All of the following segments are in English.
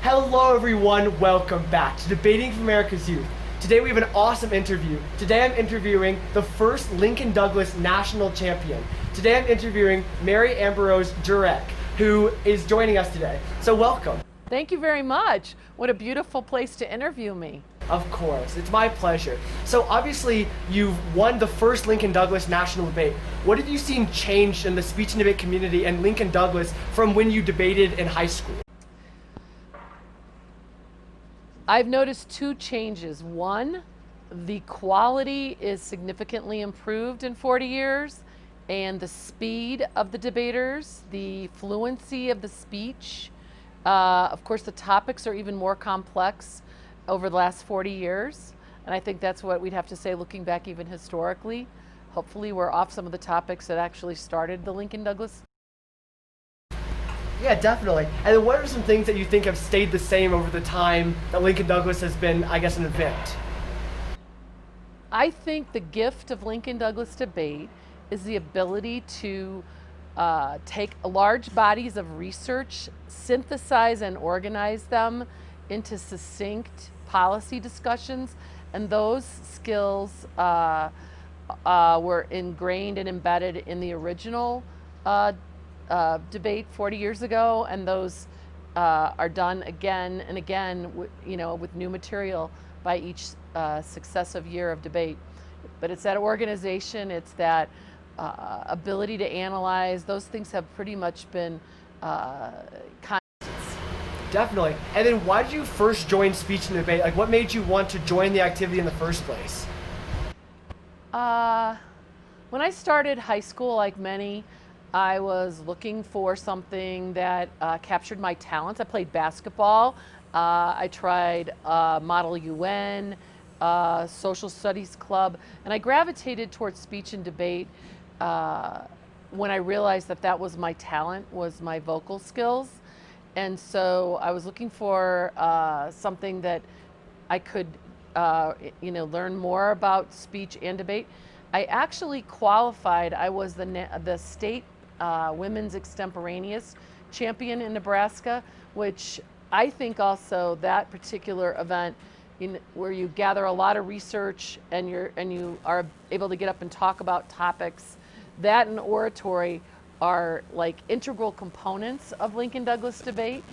Hello everyone, welcome back to Debating for America's Youth. Today we have an awesome interview. Today I'm interviewing the first Lincoln Douglas national champion. Today I'm interviewing Mary Ambrose-Gerak, who is joining us today. So welcome. Thank you very much. What a beautiful place to interview me. Of course, it's my pleasure. So obviously you've won the first Lincoln Douglas national debate. What have you seen change in the speech and debate community and Lincoln Douglas from when you debated in high school? I've noticed two changes. One, the quality is significantly improved in 40 years, and the speed of the debaters, the fluency of the speech. Of course, the topics are even more complex over the last 40 years, and I think that's what we'd have to say looking back even historically. Hopefully we're off some of the topics that actually started the Lincoln Douglas. Yeah, definitely. And then what are some things that you think have stayed the same over the time that Lincoln Douglas has been, I guess, an event? I think the gift of Lincoln Douglas debate is the ability to take large bodies of research, synthesize and organize them into succinct policy discussions, and those skills were ingrained and embedded in the original debate 40 years ago, and those are done again and again, with new material by each successive year of debate. But it's that organization, it's that ability to analyze. Those things have pretty much been Definitely. And then why did you first join speech and debate? Like, what made you want to join the activity in the first place? When I started high school, like many, I was looking for something that captured my talents. I played basketball. I tried Model UN, Social Studies Club, and I gravitated towards speech and debate when I realized that that was my talent, was my vocal skills. And so I was looking for something that I could learn more about speech and debate. I actually qualified. I was the state women's extemporaneous champion in Nebraska, which I think also that particular event where you gather a lot of research and you are able to get up and talk about topics, that and oratory are like integral components of Lincoln Douglas debate,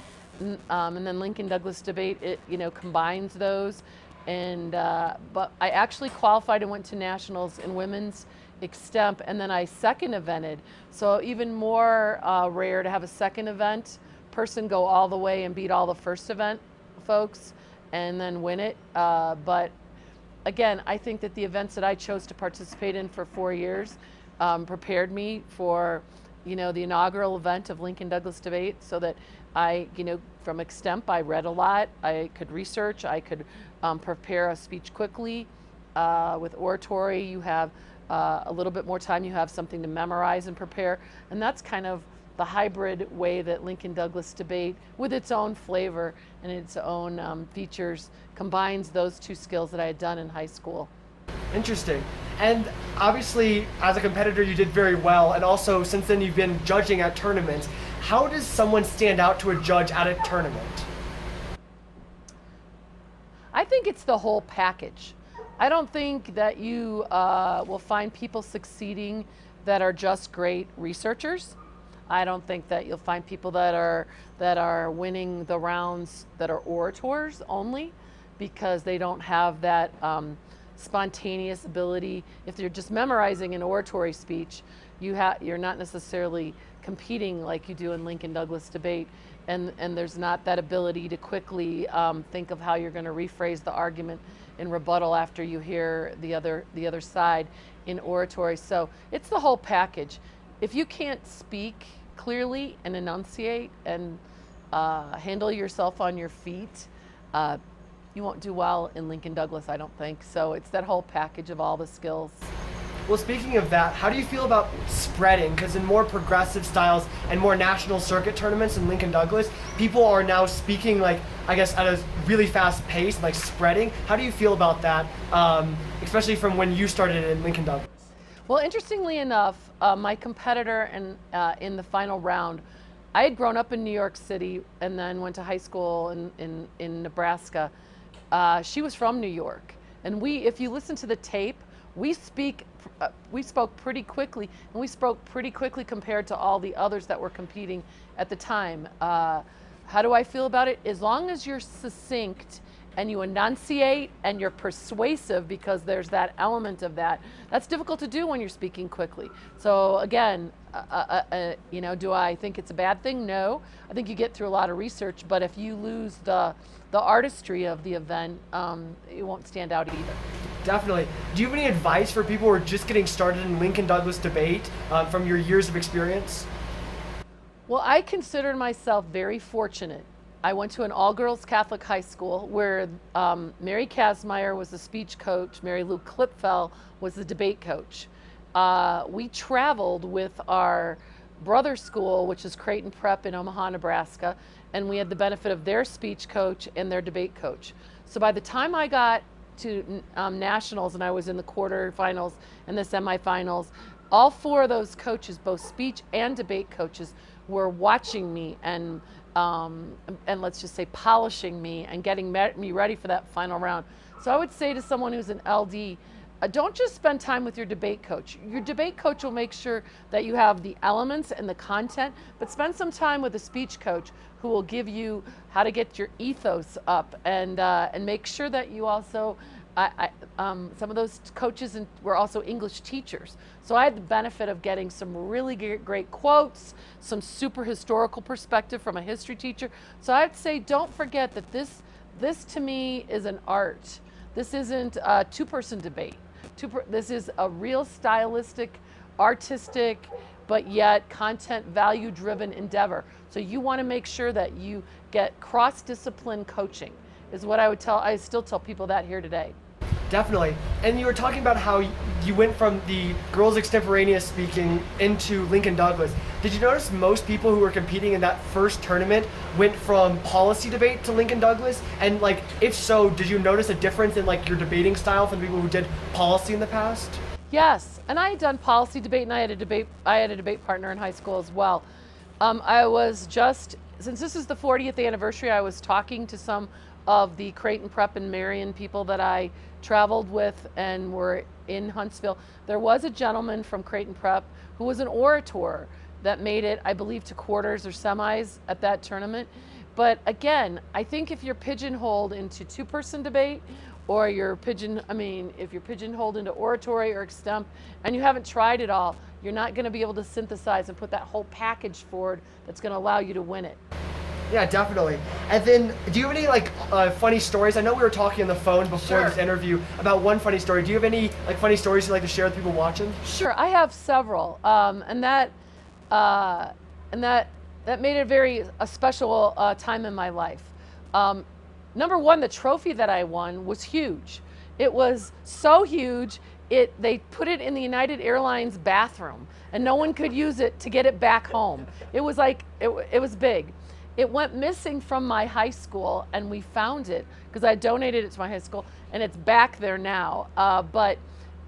and then Lincoln Douglas debate combines those. And but I actually qualified and went to nationals in women's extemp, and then I second evented. So even more rare to have a second event person go all the way and beat all the first event folks and then win it. But again, I think that the events that I chose to participate in for 4 years prepared me for the inaugural event of Lincoln Douglas debate, so that I, from extemp, I read a lot, I could research, I could prepare a speech quickly. With oratory, you have a little bit more time, you have something to memorize and prepare, and that's kind of the hybrid way that Lincoln Douglas debate, with its own flavor and its own features, combines those two skills that I had done in high school. Interesting. And obviously, as a competitor, you did very well, and also since then you've been judging at tournaments. How does someone stand out to a judge at a tournament? I think it's the whole package. I don't think that you will find people succeeding that are just great researchers. I don't think that you'll find people that are winning the rounds that are orators only, because they don't have that spontaneous ability. If you're just memorizing an oratory speech, you're not necessarily competing like you do in Lincoln Douglas debate, and there's not that ability to quickly think of how you're going to rephrase the argument in rebuttal after you hear the other side in oratory. So it's the whole package. If you can't speak clearly and enunciate and handle yourself on your feet, you won't do well in Lincoln Douglas, I don't think. So it's that whole package of all the skills. Well, speaking of that, how do you feel about spreading? Because in more progressive styles and more national circuit tournaments in Lincoln Douglas, people are now speaking, like, I guess, at a really fast pace, like spreading. How do you feel about that, especially from when you started in Lincoln Douglas? Well, interestingly enough, my competitor in the final round I had grown up in New York City and then went to high school in Nebraska. She was from New York, and if you listen to the tape, we spoke pretty quickly, and we spoke pretty quickly compared to all the others that were competing at the time. How do I feel about it? As long as you're succinct and you enunciate and you're persuasive, because there's that element of that. That's difficult to do when you're speaking quickly. So again, do I think it's a bad thing? No. I think you get through a lot of research, but if you lose the artistry of the event, it won't stand out either. Definitely. Do you have any advice for people who are just getting started in Lincoln Douglas debate from your years of experience? Well, I considered myself very fortunate. I went to an all-girls Catholic high school where Mary Kazmaier was the speech coach, Mary Lou Klipfel was the debate coach. We traveled with our brother school, which is Creighton Prep in Omaha, Nebraska, and we had the benefit of their speech coach and their debate coach. So by the time I got to nationals and I was in the quarterfinals and the semifinals, all four of those coaches, both speech and debate coaches, were watching me and let's just say polishing me and getting me ready for that final round. So I would say to someone who's an LD, don't just spend time with your debate coach. Your debate coach will make sure that you have the elements and the content, but spend some time with a speech coach who will give you how to get your ethos up and make sure that you also, some of those coaches were also English teachers. So I had the benefit of getting some really great quotes, some super historical perspective from a history teacher. So I'd say don't forget that this to me is an art. This isn't a two-person debate. This is a real stylistic, artistic, but yet content value-driven endeavor. So you want to make sure that you get cross-discipline coaching is what I still tell people that here today. Definitely. And you were talking about how you went from the girls extemporaneous speaking into Lincoln Douglas. Did you notice most people who were competing in that first tournament went from policy debate to Lincoln Douglas? And if so, did you notice a difference in your debating style from the people who did policy in the past? Yes, and I had done policy debate, and I had a debate partner in high school as well. I was since this is the 40th anniversary, I was talking to some of the Creighton Prep and Marian people that I traveled with and were in Huntsville. There was a gentleman from Creighton Prep who was an orator that made it, I believe, to quarters or semis at that tournament. But again, I think if you're pigeonholed into two-person debate, or if you're pigeonholed into oratory or extemp, and you haven't tried it all, you're not going to be able to synthesize and put that whole package forward that's going to allow you to win it. Yeah, definitely. And then, do you have any funny stories? I know we were talking on the phone before this interview about one funny story. Do you have any funny stories you'd like to share with people watching? Sure, I have several, and that made it a special time in my life. Number one, the trophy that I won was huge. It was so huge, they put it in the United Airlines bathroom, and no one could use it to get it back home. It was it was big. It went missing from my high school, and we found it because I donated it to my high school, and it's back there now. But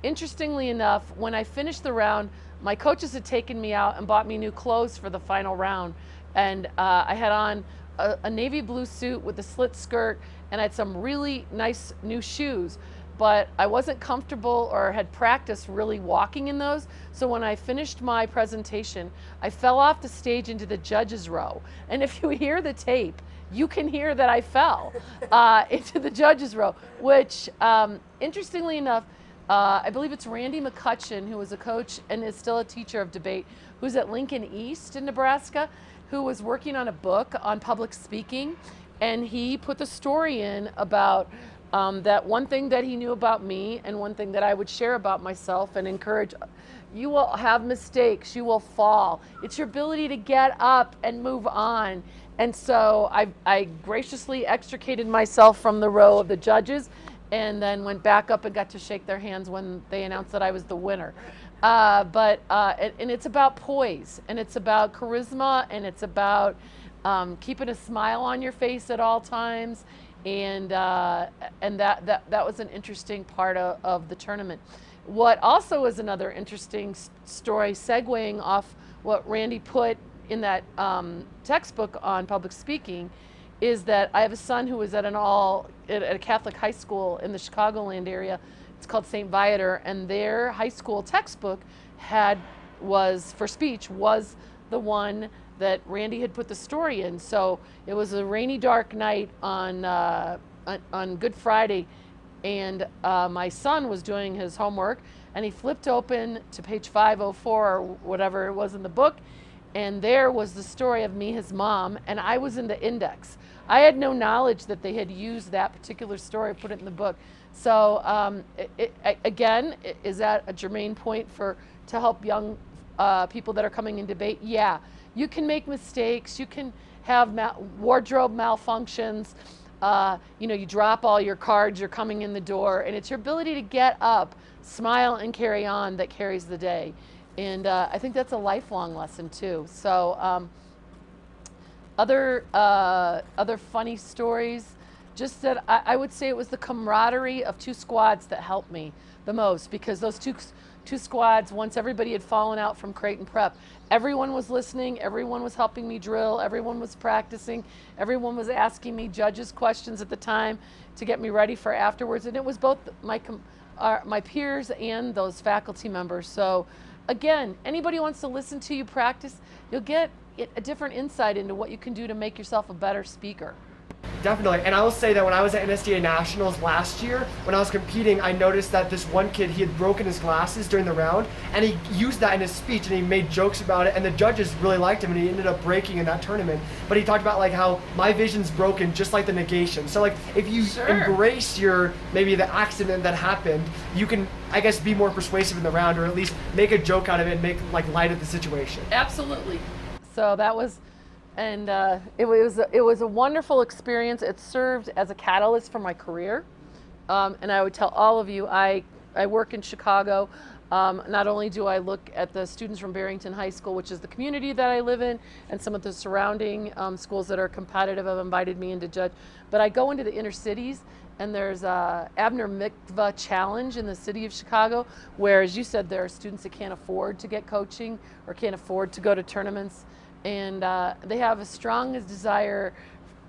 interestingly enough, when I finished the round, my coaches had taken me out and bought me new clothes for the final round. And I had on a navy blue suit with a slit skirt, and I had some really nice new shoes. But I wasn't comfortable or had practiced really walking in those. So when I finished my presentation, I fell off the stage into the judges' row. And if you hear the tape, you can hear that I fell into the judges' row, which interestingly enough, I believe it's Randy McCutcheon, who was a coach and is still a teacher of debate, who's at Lincoln East in Nebraska, who was working on a book on public speaking. And he put the story in about that one thing that he knew about me and one thing that I would share about myself and encourage. You will have mistakes, you will fall. It's your ability to get up and move on. And so I graciously extricated myself from the row of the judges and then went back up and got to shake their hands when they announced that I was the winner. And it's about poise, and it's about charisma, and it's about keeping a smile on your face at all times. And that was an interesting part of the tournament. What also is another interesting story, segueing off what Randy put in that textbook on public speaking is that I have a son who was at a Catholic high school in the Chicagoland area. It's called St. Viator, and their high school textbook was for speech was the one that Randy had put the story in. So it was a rainy, dark night on Good Friday, and my son was doing his homework, and he flipped open to page 504 or whatever it was in the book, and there was the story of me, his mom, and I was in the index. I had no knowledge that they had used that particular story, put it in the book. So again, is that a germane point to help young people that are coming in debate? Yeah, you can make mistakes, you can have wardrobe malfunctions, you drop all your cards, you're coming in the door, and it's your ability to get up, smile, and carry on that carries the day. And I think that's a lifelong lesson too. So other funny stories, just that I would say it was the camaraderie of two squads that helped me the most, because those two squads, once everybody had fallen out from Creighton Prep, everyone was listening, everyone was helping me drill, everyone was practicing, everyone was asking me judges questions at the time to get me ready for afterwards, and it was both my peers and those faculty members. So again, anybody who wants to listen to you practice, you'll get a different insight into what you can do to make yourself a better speaker. Definitely, and I will say that when I was at NSDA Nationals last year, when I was competing, I noticed that this one kid, he had broken his glasses during the round, and he used that in his speech, and he made jokes about it, and the judges really liked him, and he ended up breaking in that tournament. But he talked about like how my vision's broken, just like the negation. So like if you embrace maybe the accident that happened, you can, I guess, be more persuasive in the round, or at least make a joke out of it and make like light of the situation. Absolutely. So that was. And it was a wonderful experience. It served as a catalyst for my career. And I would tell all of you, I work in Chicago. Not only do I look at the students from Barrington High School, which is the community that I live in, and some of the surrounding schools that are competitive have invited me in to judge, but I go into the inner cities, and there's a Abner Mikvah Challenge in the city of Chicago, where, as you said, there are students that can't afford to get coaching or can't afford to go to tournaments. And they have a strong desire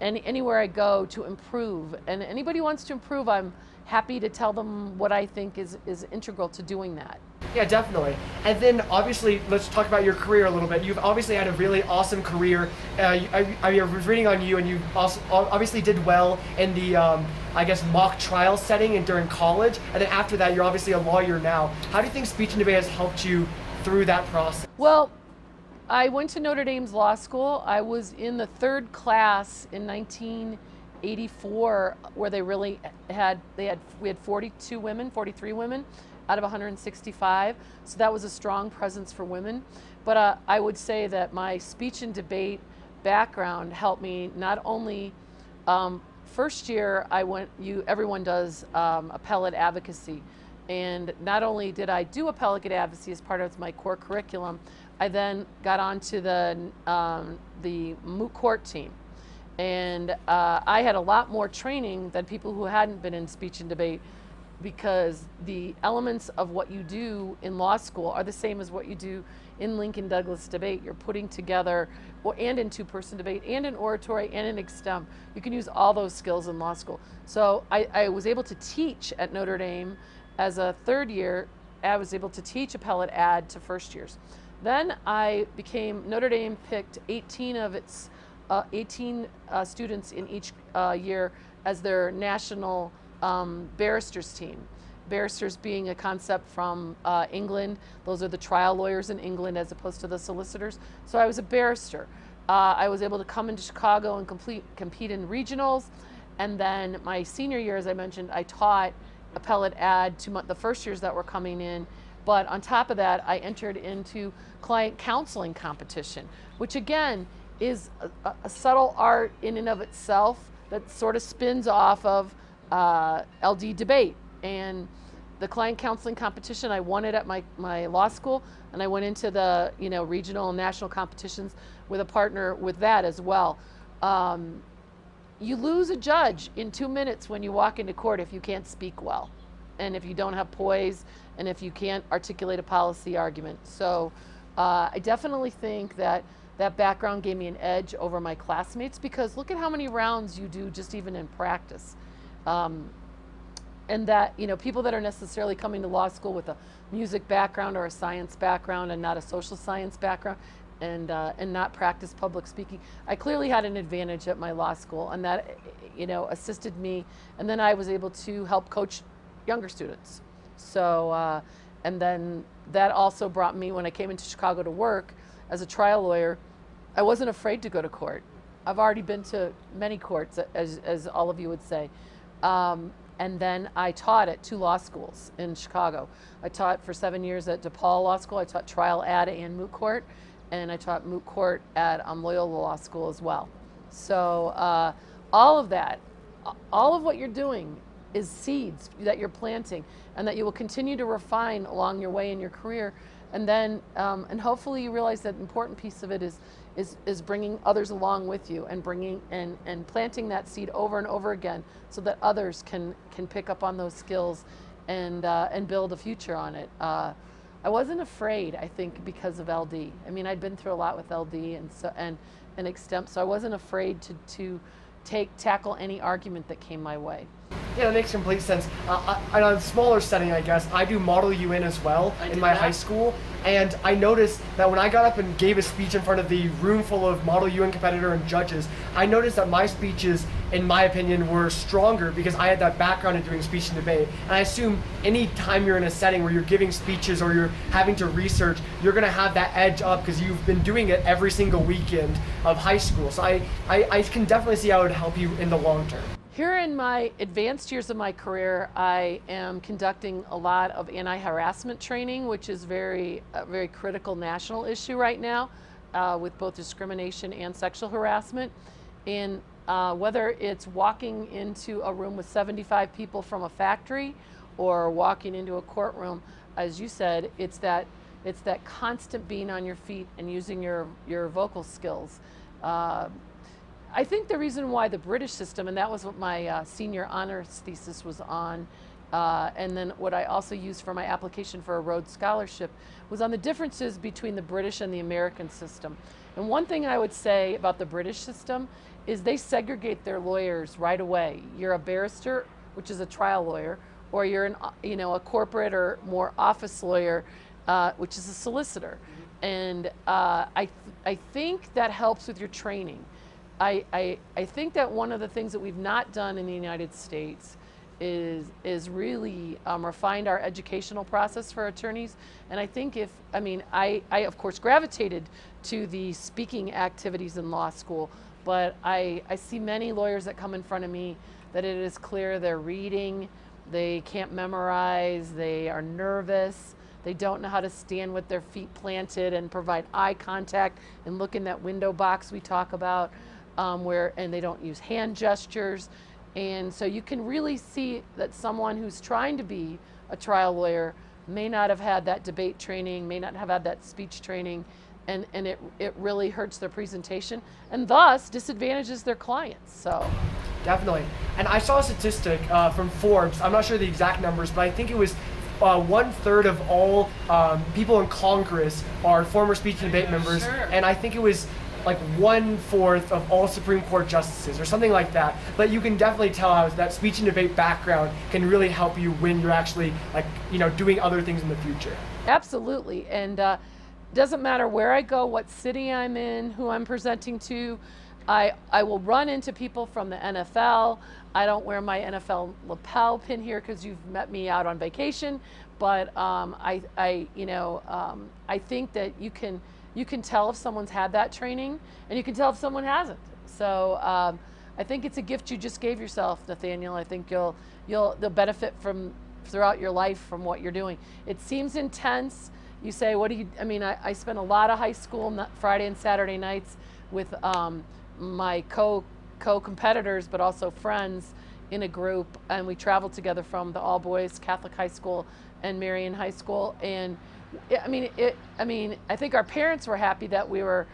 anywhere I go to improve. And anybody who wants to improve, I'm happy to tell them what I think is integral to doing that. Yeah, definitely. And then obviously, let's talk about your career a little bit. You've obviously had a really awesome career. I was reading on you, and you also obviously did well in the, I guess, mock trial setting and during college. And then after that, you're obviously a lawyer now. How do you think speech and debate has helped you through that process? Well, I went to Notre Dame's law school. I was in the third class in 1984, where we had 43 women out of 165. So that was a strong presence for women. But I would say that my speech and debate background helped me not only, first year everyone does appellate advocacy. And not only did I do appellate advocacy as part of my core curriculum, I then got onto the moot court team. And I had a lot more training than people who hadn't been in speech and debate, because the elements of what you do in law school are the same as what you do in Lincoln Douglas debate. You're putting together, and in two-person debate, and in oratory, and in extemp. You can use all those skills in law school. So I was able to teach at Notre Dame as a third year. I was able to teach appellate ad to first years. Then Notre Dame picked 18 of its 18 students in each year as their national barristers team. Barristers being a concept from England. Those are the trial lawyers in England as opposed to the solicitors. So I was a barrister. I was able to come into Chicago and compete in regionals. And then my senior year, as I mentioned, I taught appellate ad to the first years that were coming in. But on top of that, I entered into client counseling competition, which again is a subtle art in and of itself that sort of spins off of LD debate. And the client counseling competition, I won it at my law school, and I went into the regional and national competitions with a partner with that as well. You lose a judge in 2 minutes when you walk into court if you can't speak well, and if you don't have poise, and if you can't articulate a policy argument. So I definitely think that that background gave me an edge over my classmates, because look at how many rounds you do just even in practice. And that, you know, people that are necessarily coming to law school with a music background or a science background and not a social science background, and not practice public speaking, I clearly had an advantage at my law school, and that, you know, assisted me. And then I was able to help coach younger students. So, and then that also brought me, when I came into Chicago to work as a trial lawyer, I wasn't afraid to go to court. I've already been to many courts, as all of you would say. And then I taught at 2 law schools in Chicago. I taught for 7 years at DePaul Law School. I taught trial, ad, and moot court. And I taught moot court at Loyola Law School as well. So all of that, all of what you're doing is seeds that you're planting and that you will continue to refine along your way in your career. And then, and hopefully you realize that an important piece of it is bringing others along with you, and bringing and planting that seed over and over again, so that others can pick up on those skills and build a future on it. I wasn't afraid, I think, because of LD. I mean, I'd been through a lot with LD and Extemp, so I wasn't afraid to tackle any argument that came my way. Yeah, that makes complete sense. In a smaller setting, I guess, I do Model UN as well in my high school, and I noticed that when I got up and gave a speech in front of the room full of Model UN competitor and judges, I noticed that my speeches, in my opinion, were stronger because I had that background in doing speech and debate. And I assume any time you're in a setting where you're giving speeches or you're having to research, you're going to have that edge up because you've been doing it every single weekend of high school. So I can definitely see how it would help you in the long term. Here in my advanced years of my career, I am conducting a lot of anti-harassment training, which is a very critical national issue right now, with both discrimination and sexual harassment. And whether it's walking into a room with 75 people from a factory or walking into a courtroom, as you said, it's that constant being on your feet and using your vocal skills. I think the reason why the British system, and that was what my senior honors thesis was on, and then what I also used for my application for a Rhodes Scholarship, was on the differences between the British and the American system. And one thing I would say about the British system is they segregate their lawyers right away. You're a barrister, which is a trial lawyer, or you're a corporate or more office lawyer, which is a solicitor. And I think that helps with your training. I think that one of the things that we've not done in the United States is really refined our educational process for attorneys. And I think I of course gravitated to the speaking activities in law school, but I see many lawyers that come in front of me that it is clear they're reading, they can't memorize, they are nervous, they don't know how to stand with their feet planted and provide eye contact and look in that window box we talk about. And they don't use hand gestures. And so you can really see that someone who's trying to be a trial lawyer may not have had that debate training, may not have had that speech training, and it really hurts their presentation and thus disadvantages their clients. So definitely. And I saw a statistic from Forbes, I'm not sure the exact numbers, but I think it was 1/3 of all people in Congress are former speech and debate members, and I think it was like 1/4 of all Supreme Court justices or something like that. But you can definitely tell how that speech and debate background can really help you when you're actually doing other things in the future. Absolutely. And doesn't matter where I go, what city I'm in, who I'm presenting to, I will run into people from the NFL. I don't wear my NFL lapel pin here because you've met me out on vacation, but I think that you can tell if someone's had that training, and you can tell if someone hasn't. So I think it's a gift you just gave yourself, Nathaniel. I think you'll benefit from throughout your life from what you're doing. It seems intense. You say, what do you? I mean, I spent a lot of high school Friday and Saturday nights with my co-competitors, but also friends in a group, and we traveled together from the all-boys Catholic High School and Marian High School. And I think our parents were happy that we were,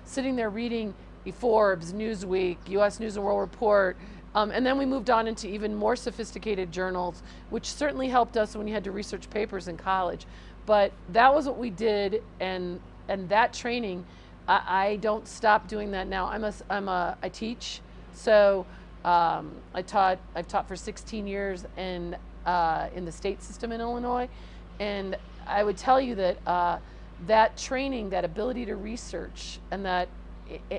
sitting there reading Forbes, Newsweek, U.S. News and World Report, and then we moved on into even more sophisticated journals, which certainly helped us when you had to research papers in college. But that was what we did, and that training I don't stop doing that now. I teach, so I've taught for 16 years in the state system in Illinois, and I would tell you that that training, that ability to research, and that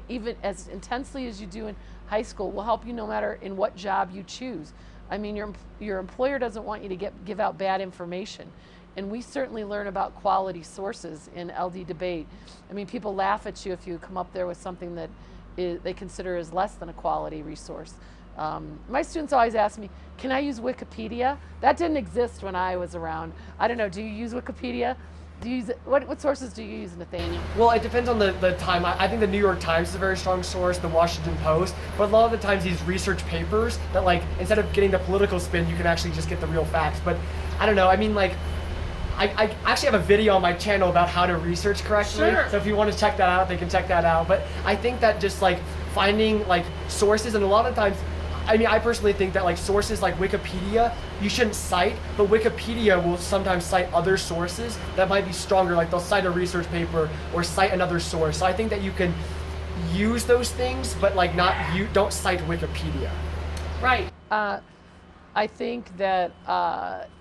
even as intensely as you do in high school, will help you no matter in what job you choose. I mean, your employer doesn't want you to give out bad information. And we certainly learn about quality sources in LD debate. I mean, people laugh at you if you come up there with something that they consider is less than a quality resource. My students always ask me, can I use Wikipedia? That didn't exist when I was around. I don't know, do you use Wikipedia? Do you use, what sources do you use, Nathaniel? Well, it depends on the time. I think the New York Times is a very strong source, the Washington Post, but a lot of the times these research papers that, like, instead of getting the political spin, you can actually just get the real facts. But I don't know, I mean, like, I actually have a video on my channel about how to research correctly. Sure. So if you want to check that out, they can check that out. But I think that just like finding like sources, and a lot of times, I mean, I personally think that like sources like Wikipedia, you shouldn't cite, but Wikipedia will sometimes cite other sources that might be stronger. Like they'll cite a research paper or cite another source. So I think that you can use those things, but like don't cite Wikipedia. Right. I think that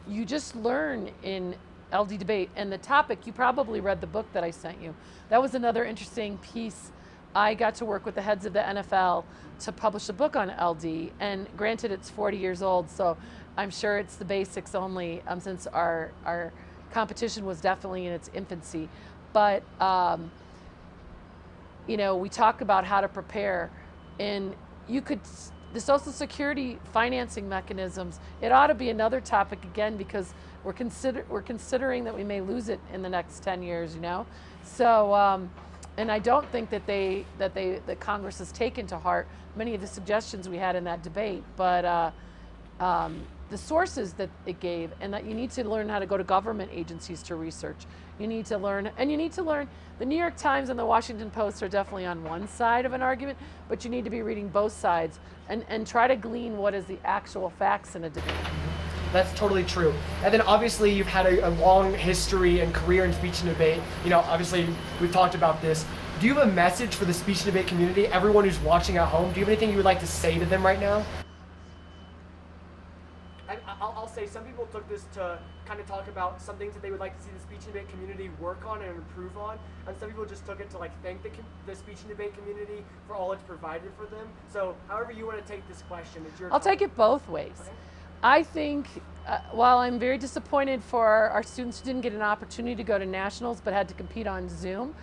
you just learn in LD debate, and the topic, you probably read the book that I sent you. That was another interesting piece. I got to work with the heads of the NFL to publish a book on LD, and granted it's 40 years old, so I'm sure it's the basics only, since our competition was definitely in its infancy. But you know, we talk about how to prepare, and the Social Security financing mechanisms, it ought to be another topic again, because we're considering that we may lose it in the next 10 years, you know? So, and I don't think that that Congress has taken to heart many of the suggestions we had in that debate, but the sources that it gave, and that you need to learn how to go to government agencies to research. You need to learn, the New York Times and the Washington Post are definitely on one side of an argument, but you need to be reading both sides and try to glean what is the actual facts in a debate. That's totally true. And then obviously you've had a long history and career in speech and debate. You know, obviously we've talked about this. Do you have a message for the speech and debate community, everyone who's watching at home? Do you have anything you would like to say to them right now? I'll say some people took this to kind of talk about some things that they would like to see the speech and debate community work on and improve on, and some people just took it to like thank the speech and debate community for all it's provided for them. So however you want to take this question, it's your I'll time. take it both ways. Okay. I think while I'm very disappointed for our students who didn't get an opportunity to go to nationals but had to compete on Zoom,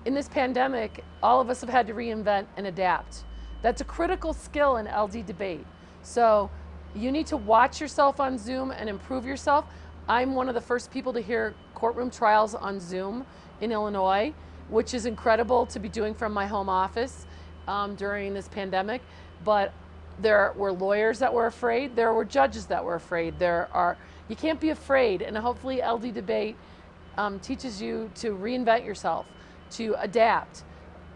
in this pandemic, all of us have had to reinvent and adapt. That's a critical skill in LD debate. So you need to watch yourself on Zoom and improve yourself. I'm one of the first people to hear courtroom trials on Zoom in Illinois, which is incredible to be doing from my home office during this pandemic. But there were lawyers that were afraid. There were judges that were afraid. You can't be afraid, and hopefully LD debate teaches you to reinvent yourself, to adapt.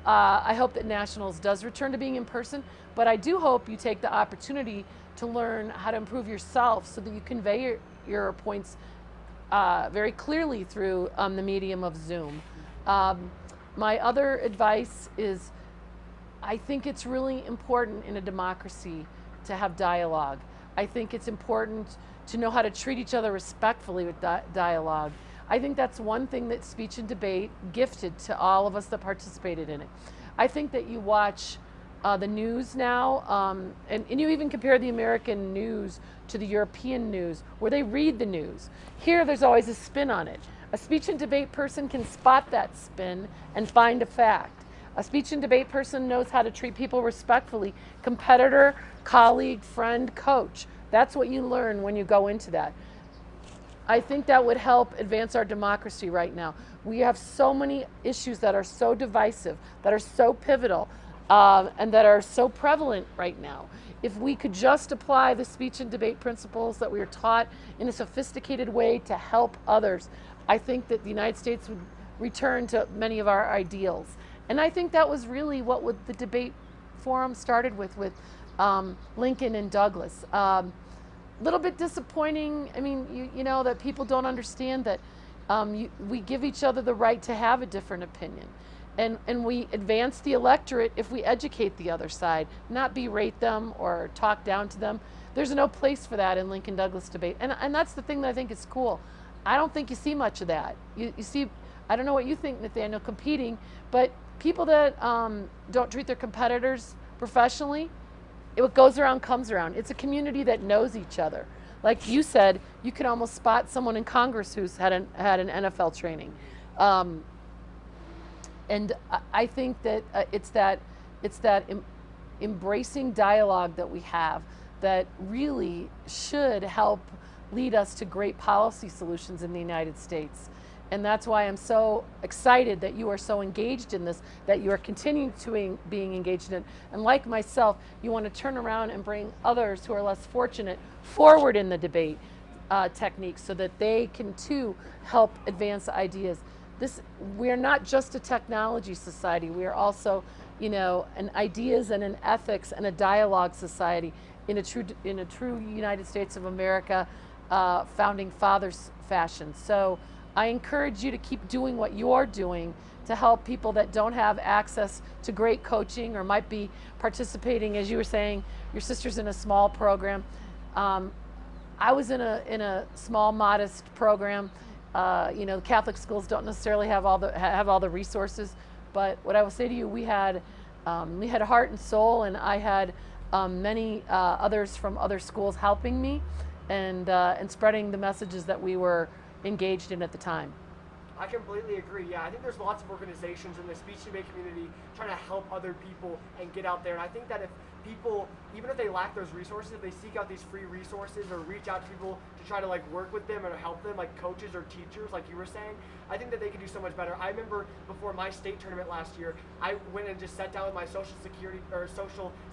I hope that Nationals does return to being in person, but I do hope you take the opportunity to learn how to improve yourself so that you convey your points very clearly through the medium of Zoom. My other advice is, I think it's really important in a democracy to have dialogue. I think it's important to know how to treat each other respectfully with dialogue. I think that's one thing that speech and debate gifted to all of us that participated in it. I think that you watch the news now, and you even compare the American news to the European news, where they read the news. Here, there's always a spin on it. A speech and debate person can spot that spin and find a fact. A speech and debate person knows how to treat people respectfully. Competitor, colleague, friend, coach. That's what you learn when you go into that. I think that would help advance our democracy right now. We have so many issues that are so divisive, that are so pivotal, and that are so prevalent right now. If we could just apply the speech and debate principles that we are taught in a sophisticated way to help others, I think that the United States would return to many of our ideals. And I think that was really what the debate forum started with Lincoln and Douglas. Little bit disappointing. I mean, you know, that people don't understand that we give each other the right to have a different opinion. And we advance the electorate if we educate the other side, not berate them or talk down to them. There's no place for that in Lincoln Douglas debate. And that's the thing that I think is cool. I don't think you see much of that. You see, I don't know what you think, Nathaniel, competing, but people that don't treat their competitors professionally, what goes around comes around. It's a community that knows each other. Like you said, you can almost spot someone in Congress who's had an NFL training. And I think that it's that embracing dialogue that we have that really should help lead us to great policy solutions in the United States. And that's why I'm so excited that you are so engaged in this, that you are continuing to being engaged in it. And like myself, you want to turn around and bring others who are less fortunate forward in the debate techniques so that they can too help advance ideas. We are not just a technology society. We are also, an ideas and an ethics and a dialogue society in a true United States of America founding fathers fashion. So I encourage you to keep doing what you're doing to help people that don't have access to great coaching or might be participating, as you were saying, your sister's in a small program. I was in a small, modest program. Catholic schools don't necessarily have all the resources, but what I will say to you, we had heart and soul, and I had many others from other schools helping me and spreading the messages that we were engaged in at the time. I completely agree. Yeah, I think there's lots of organizations in the speech debate community trying to help other people and get out there. And I think that if people, even if they lack those resources, if they seek out these free resources or reach out to people to try to work with them or help them, like coaches or teachers, like you were saying, I think that they can do so much better. I remember before my state tournament last year, I went and just sat down with my social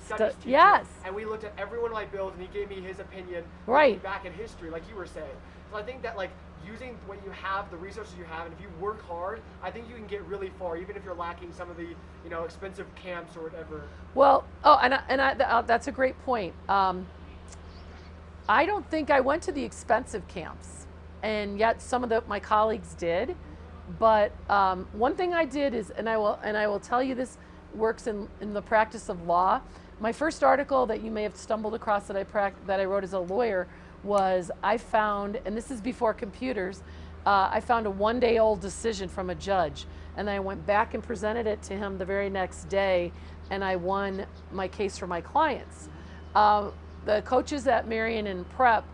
studies teacher, yes, and we looked at every one of my bills, and he gave me his opinion, right, back in history, like you were saying. So I think that using what you have, the resources you have, and if you work hard, I think you can get really far, even if you're lacking some of the expensive camps or whatever. Well, that's a great point. I don't think I went to the expensive camps, and yet some of my colleagues did. But one thing I did is, and I will tell you, this works in the practice of law. My first article that you may have stumbled across that I wrote as a lawyer was, I found, and this is before computers, I found a one-day-old decision from a judge, and I went back and presented it to him the very next day, and I won my case for my clients. The coaches at Marian and Prep,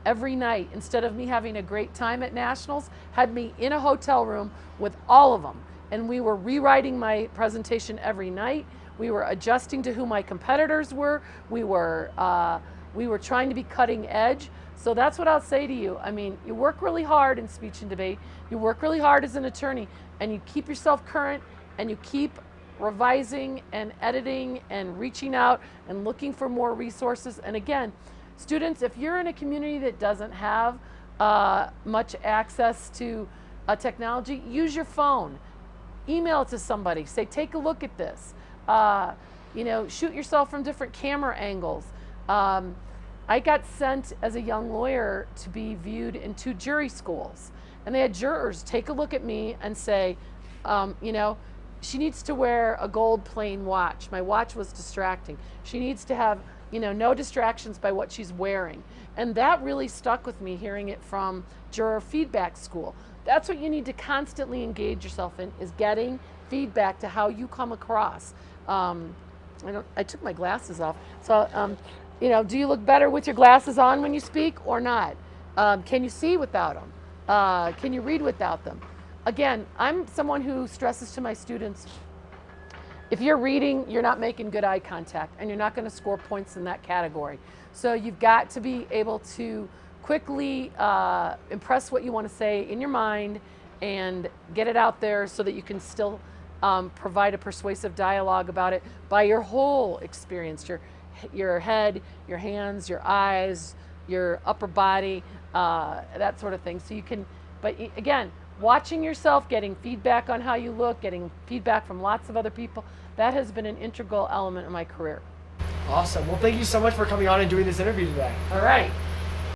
every night, instead of me having a great time at nationals, had me in a hotel room with all of them, and we were rewriting my presentation every night. We were adjusting to who my competitors were. We were trying to be cutting edge. So that's what I'll say to you. I mean, you work really hard in speech and debate. You work really hard as an attorney, and you keep yourself current, and you keep revising and editing and reaching out and looking for more resources. And again, students, if you're in a community that doesn't have much access to technology, use your phone. Email it to somebody. Say, take a look at this. Shoot yourself from different camera angles. I got sent as a young lawyer to be viewed in 2 jury schools, and they had jurors take a look at me and say, she needs to wear a gold plain watch. My watch was distracting. She needs to have, no distractions by what she's wearing. And that really stuck with me, hearing it from juror feedback school. That's what you need to constantly engage yourself in, is getting feedback to how you come across. I took my glasses off. So, do you look better with your glasses on when you speak or not? Can you see without them? Can you read without them? Again, I'm someone who stresses to my students, if you're reading, you're not making good eye contact, and you're not going to score points in that category. So you've got to be able to quickly impress what you want to say in your mind and get it out there so that you can still provide a persuasive dialogue about it by your whole experience, your head, your hands, your eyes, your upper body, that sort of thing. So you can, but again, watching yourself, getting feedback on how you look, getting feedback from lots of other people, that has been an integral element of my career. Awesome. Well, thank you so much for coming on and doing this interview today. All right.